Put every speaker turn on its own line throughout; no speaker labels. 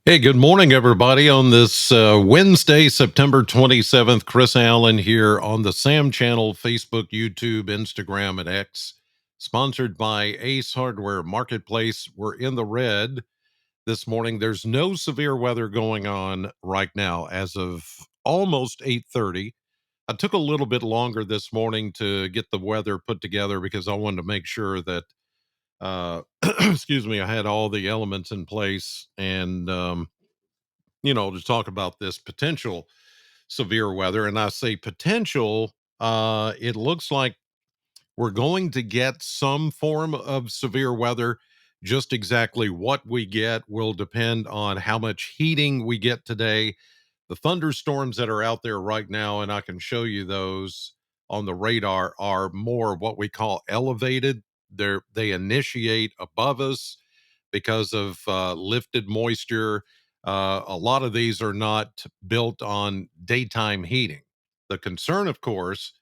Hey, good morning, everybody. On this Wednesday, September 27th, Chris Allen here on the Sam channel, Facebook, YouTube, Instagram, and X, sponsored by Ace Hardware Marketplace. We're in the red this morning. There's no severe weather going on right now as of almost 8:30. I took a little bit longer this morning to get the weather put together because I wanted to make sure that, excuse me, I had all the elements in place and, to talk about this potential severe weather. And I say potential, it looks like we're going to get some form of severe weather. Just exactly what we get will depend on how much heating we get today. The thunderstorms that are out there right now, and I can show you those on the radar, are more what we call elevated. They initiate above us because of lifted moisture. A lot of these are not built on daytime heating. The concern, of course,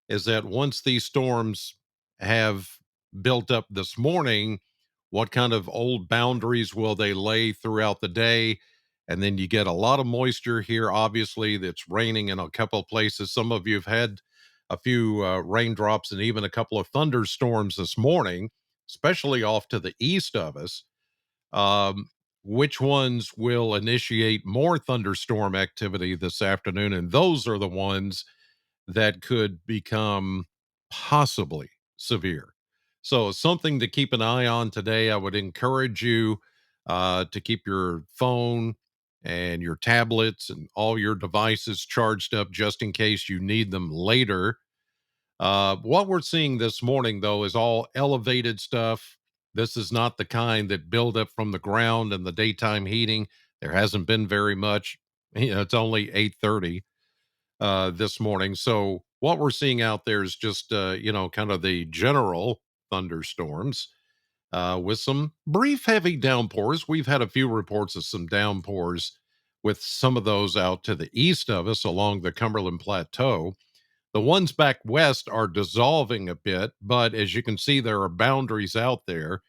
is that once these storms have built up this morning, what kind of old boundaries will they lay throughout the day? And then you get a lot of moisture here. Obviously, that's raining in a couple of places. Some of you have had a few raindrops and even a couple of thunderstorms this morning, especially off to the east of us. um, which ones will initiate more thunderstorm activity this afternoon? And those are the ones that could become possibly severe. So, something to keep an eye on today. I would encourage you to keep your phone and your tablets and all your devices charged up just in case you need them later. What we're seeing this morning, though, is all elevated stuff. This is not the kind that build up from the ground and the daytime heating. There hasn't been very much. It's only 8:30 this morning. So what we're seeing out there is just kind of the general thunderstorms with some brief heavy downpours. We've had a few reports of some downpours with some of those out to the east of us along the Cumberland Plateau. The ones back west are dissolving a bit, but as you can see, there are boundaries out there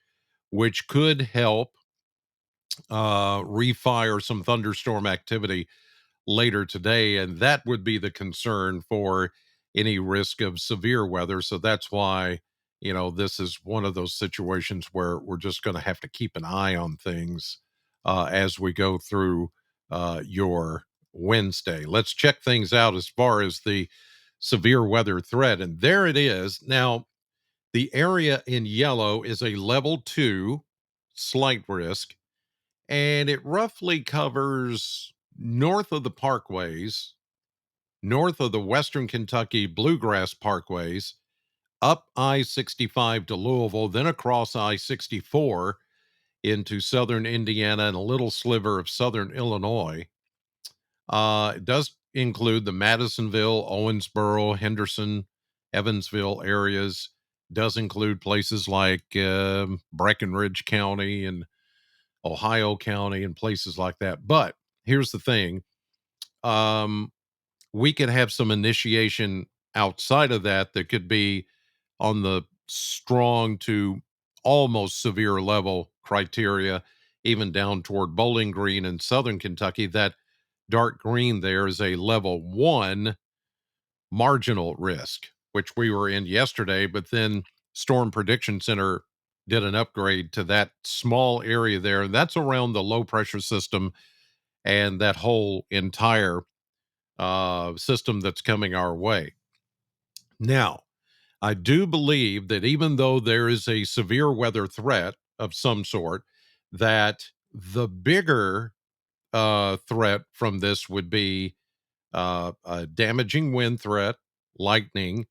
which could help refire some thunderstorm activity later today. And that would be the concern for any risk of severe weather. So that's why, this is one of those situations where we're just going to have to keep an eye on things as we go through your Wednesday. Let's check things out as far as the severe weather threat. And there it is. Now, the area in yellow is a level 2 slight risk, and it roughly covers north of the parkways, north of the Western Kentucky Bluegrass Parkways, up I 65 to Louisville, then across I 64 into southern Indiana and a little sliver of southern Illinois. It does include the Madisonville, Owensboro, Henderson, Evansville areas. Does include places like Breckinridge County and Ohio County and places like that. But here's the thing: um, we could have some initiation outside of that that could be on the strong to almost severe level criteria, even down toward Bowling Green in southern Kentucky. That dark green there is a level 1 marginal risk, which we were in yesterday, but then Storm Prediction Center did an upgrade to that small area there. And that's around the low pressure system and that whole entire system that's coming our way. Now, I do believe that even though there is a severe weather threat of some sort, that the bigger threat from this would be a damaging wind threat, lightning,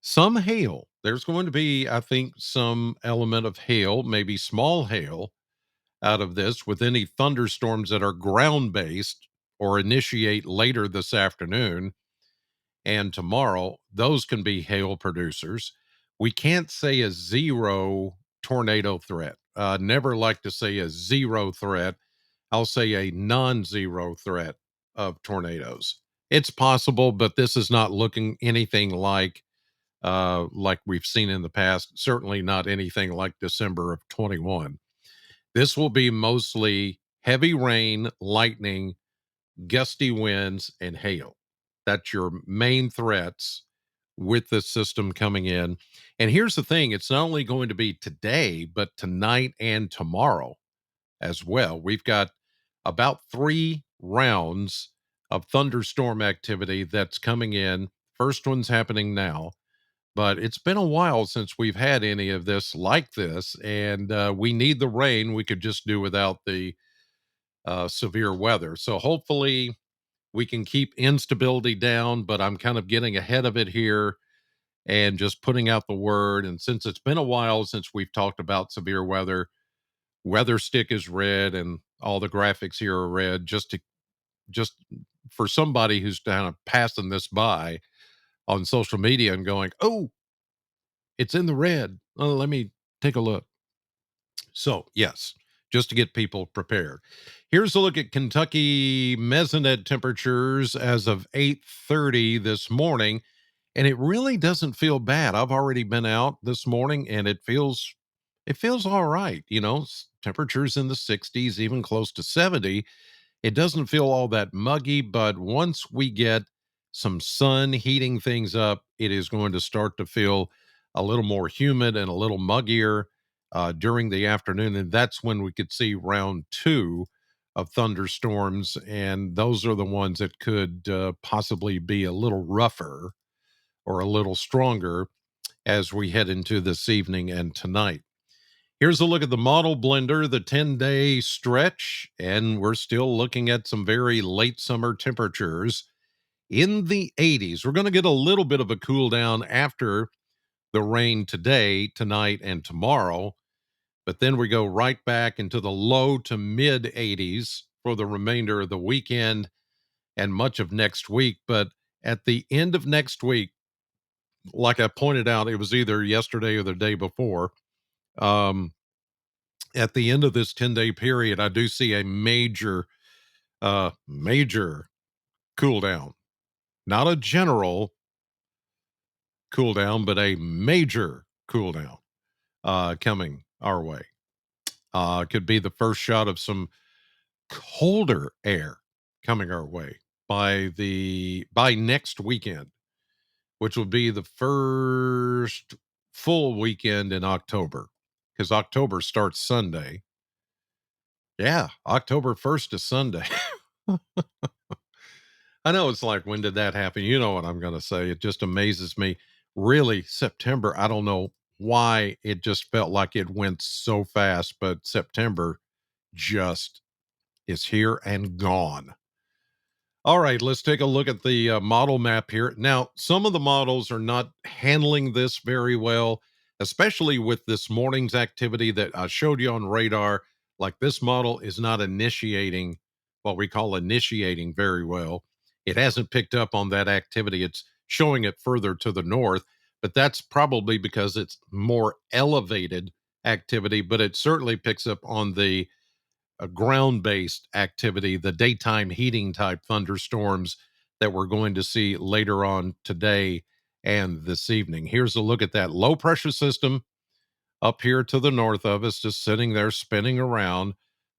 some hail. There's going to be, I think, some element of hail, maybe small hail out of this with any thunderstorms that are ground based or initiate later this afternoon and tomorrow. Those can be hail producers. We can't say a zero tornado threat. Never like to say a zero threat. I'll say a non zero threat of tornadoes. It's possible, but this is not looking anything like we've seen in the past. Certainly not anything like December of 21. This will be mostly heavy rain, lightning, gusty winds, and hail. That's your main threats with this system coming in. And here's the thing, it's not only going to be today, but tonight and tomorrow as well. We've got about 3 rounds of thunderstorm activity that's coming in. First one's happening now, but it's been a while since we've had any of this like this, and we need the rain. We could just do without the severe weather. So hopefully we can keep instability down, but I'm kind of getting ahead of it here and just putting out the word. And since it's been a while since we've talked about severe weather, weather stick is red and all the graphics here are red, just for somebody who's kind of passing this by on social media and going, oh, it's in the red. Oh, let me take a look. So, yes, just to get people prepared. Here's a look at Kentucky mesonet temperatures as of 8:30 this morning, and it really doesn't feel bad. I've already been out this morning and it feels all right, temperatures in the 60s, even close to 70. It doesn't feel all that muggy, but once we get some sun heating things up, it is going to start to feel a little more humid and a little muggier during the afternoon. And that's when we could see round two of thunderstorms. And those are the ones that could possibly be a little rougher or a little stronger as we head into this evening and tonight. Here's a look at the model blender, the 10-day stretch, and we're still looking at some very late summer temperatures in the 80s. We're going to get a little bit of a cool down after the rain today, tonight, and tomorrow, but then we go right back into the low to mid 80s for the remainder of the weekend and much of next week. But at the end of next week, like I pointed out, it was either yesterday or the day before. Um, at the end of this 10-day period, I do see a major cool down. Not a general cool down, but a major cool down coming our way. Could be the first shot of some colder air coming our way by next weekend, which will be the first full weekend in October, because October starts Sunday. Yeah, October 1st is Sunday. I know it's like, when did that happen? You know what I'm going to say. It just amazes me. Really, September, I don't know why it just felt like it went so fast, but September just is here and gone. All right, let's take a look at the model map here. Now, some of the models are not handling this very well, especially with this morning's activity that I showed you on radar. Like, this model is not initiating what we call initiating very well. It hasn't picked up on that activity. It's showing it further to the north, but that's probably because it's more elevated activity, but it certainly picks up on the a ground based activity, the daytime heating type thunderstorms that we're going to see later on today and this evening. Here's a look at that low pressure system up here to the north of us, just sitting there spinning around,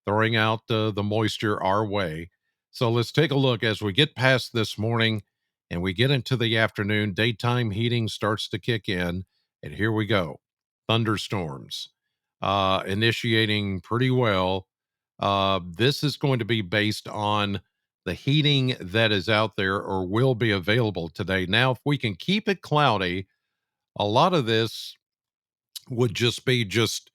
throwing out the moisture our way. So let's take a look as we get past this morning and we get into the afternoon. Daytime heating starts to kick in, and here we go. Thunderstorms initiating pretty well. This is going to be based on the heating that is out there or will be available today. Now, if we can keep it cloudy, a lot of this would just be just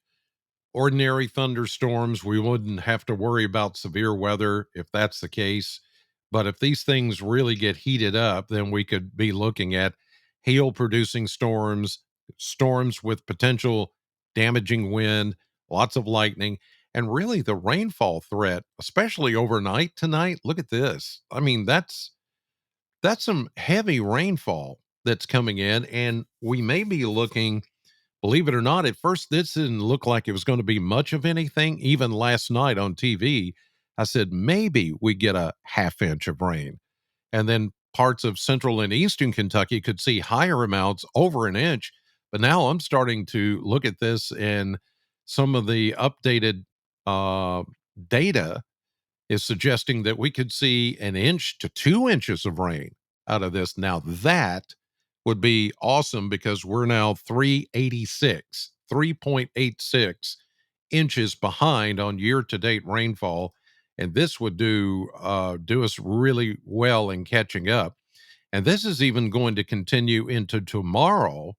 ordinary thunderstorms. We wouldn't have to worry about severe weather if that's the case. But if these things really get heated up, then we could be looking at hail producing storms, storms with potential damaging wind, lots of lightning, and really the rainfall threat, especially overnight tonight. Look at this. I mean, that's some heavy rainfall that's coming in, and we may be looking. Believe it or not, at first, this didn't look like it was going to be much of anything. Even last night on TV, I said maybe we get a half inch of rain. And then parts of central and eastern Kentucky could see higher amounts, over an inch. But now I'm starting to look at this, and some of the updated uh, data is suggesting that we could see an inch to 2 inches of rain out of this. Now, that would be awesome because we're now 3.86 inches behind on year to date rainfall. And this would do us really well in catching up. And this is even going to continue into tomorrow.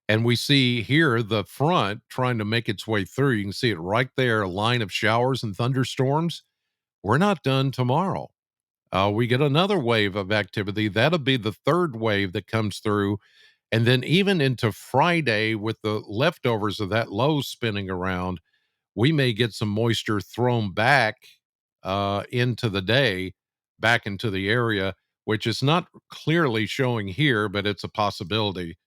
And we see here the front trying to make its way through. You can see it right there, a line of showers and thunderstorms. We're not done tomorrow. We get another wave of activity. That'll be the third wave that comes through. And then even into Friday, with the leftovers of that low spinning around, we may get some moisture thrown back into the day, back into the area, which is not clearly showing here, but it's a possibility.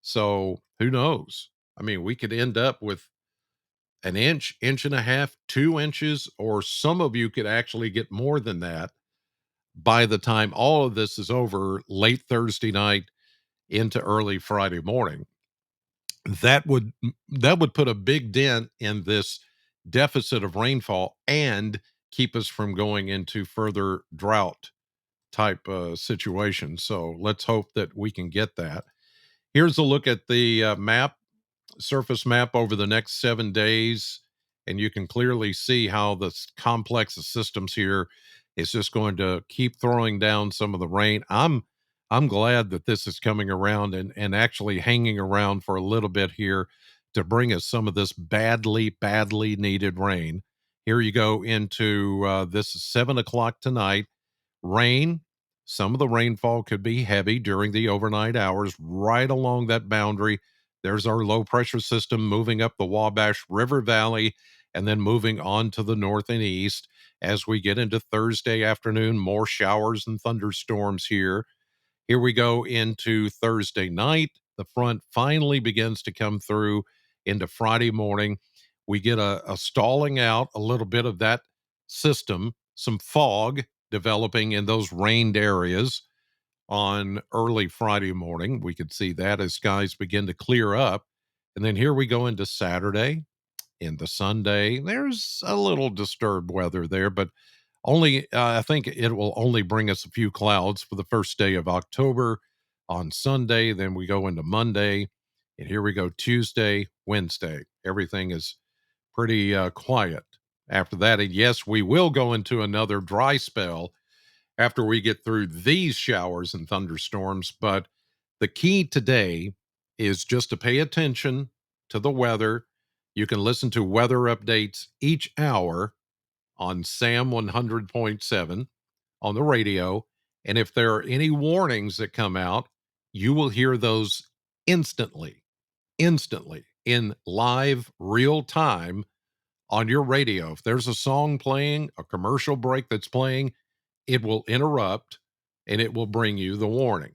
So who knows? I mean, we could end up with an inch, inch and a half, 2 inches, or some of you could actually get more than that by the time all of this is over, late Thursday night into early Friday morning. That would put a big dent in this deficit of rainfall and keep us from going into further drought type situations. So let's hope that we can get that. Here's a look at the surface map over the next 7 days, and you can clearly see how this complex of systems here is just going to keep throwing down some of the rain. I'm glad that this is coming around and actually hanging around for a little bit here to bring us some of this badly needed rain. Here you go into this is 7 o'clock tonight. Rain, some of the rainfall could be heavy during the overnight hours right along that boundary. There's our low pressure system moving up the Wabash River Valley and then moving on to the north and east. As we get into Thursday afternoon, more showers and thunderstorms here. Here we go into Thursday night. The front finally begins to come through into Friday morning. We get a stalling out, a little bit of that system, some fog developing in those rained areas on early Friday morning. We could see that as skies begin to clear up. And then here we go into Saturday, into Sunday. There's a little disturbed weather there, but only I think it will only bring us a few clouds for the first day of October on Sunday. Then we go into Monday, and here we go Tuesday, Wednesday. Everything is pretty quiet after that. And yes, we will go into another dry spell after we get through these showers and thunderstorms. But the key today is just to pay attention to the weather. You can listen to weather updates each hour on SAM 100.7 on the radio. And if there are any warnings that come out, you will hear those instantly in live real time on your radio. If there's a song playing, a commercial break that's playing, it will interrupt and it will bring you the warning.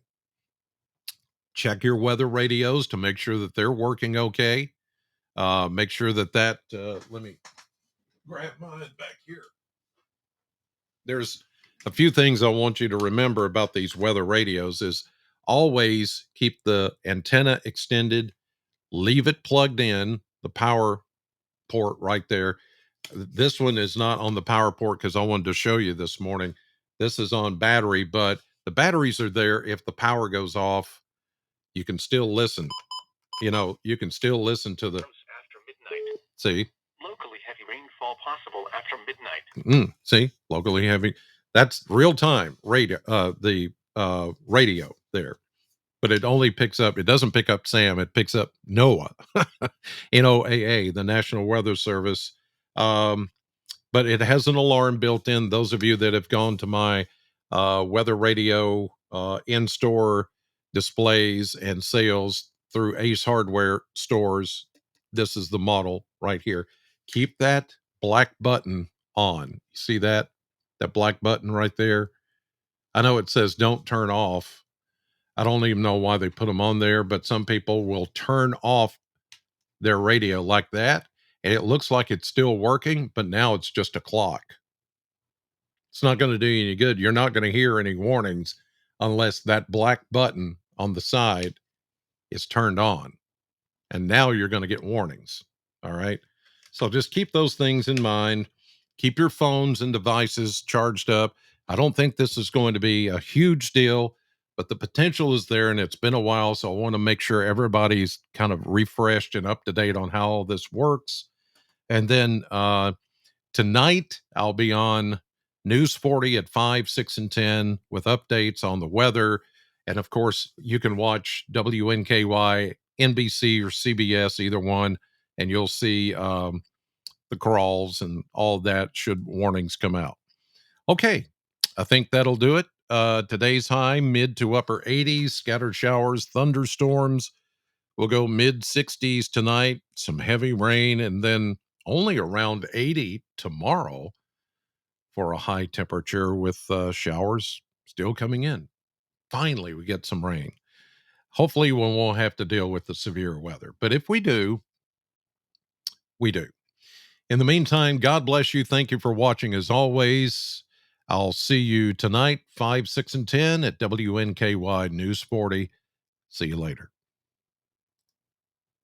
Check your weather radios to make sure that they're working okay. Make sure let me grab mine back here. There's a few things I want you to remember about these weather radios is always keep the antenna extended, leave it plugged in, the power port right there. This one is not on the power port because I wanted to show you this morning. This is on battery, but the batteries are there. If the power goes off, you can still listen. You can still listen to the after midnight. See, locally heavy rainfall possible after midnight. See, locally heavy. That's real time radio. The radio there, but it only picks up. It doesn't pick up SAM. It picks up NOAA, NOAA, the National Weather Service. But it has an alarm built in. Those of you that have gone to my weather radio in-store displays and sales through Ace Hardware stores, this is the model right here. Keep that black button on. See that black button right there? I know it says don't turn off. I don't even know why they put them on there, but some people will turn off their radio like that, and it looks like it's still working, but now it's just a clock. It's not going to do you any good. You're not going to hear any warnings unless that black button on the side is turned on. And now you're going to get warnings. All right. So just keep those things in mind. keep your phones and devices charged up. I don't think this is going to be a huge deal, but the potential is there, and it's been a while. So I want to make sure everybody's kind of refreshed and up to date on how all this works. And then tonight, I'll be on News 40 at 5, 6, and 10 with updates on the weather. And of course, you can watch WNKY, NBC, or CBS, either one, and you'll see the crawls and all that should warnings come out. Okay, I think that'll do it. Today's high, mid to upper 80s, scattered showers, thunderstorms. We'll go mid 60s tonight, some heavy rain, and then only around 80 tomorrow for a high temperature with showers still coming in. Finally, we get some rain. Hopefully, we won't have to deal with the severe weather. But if we do, we do. In the meantime, God bless you. Thank you for watching as always. I'll see you tonight, 5, 6, and 10 at WNKY News 40. See you later.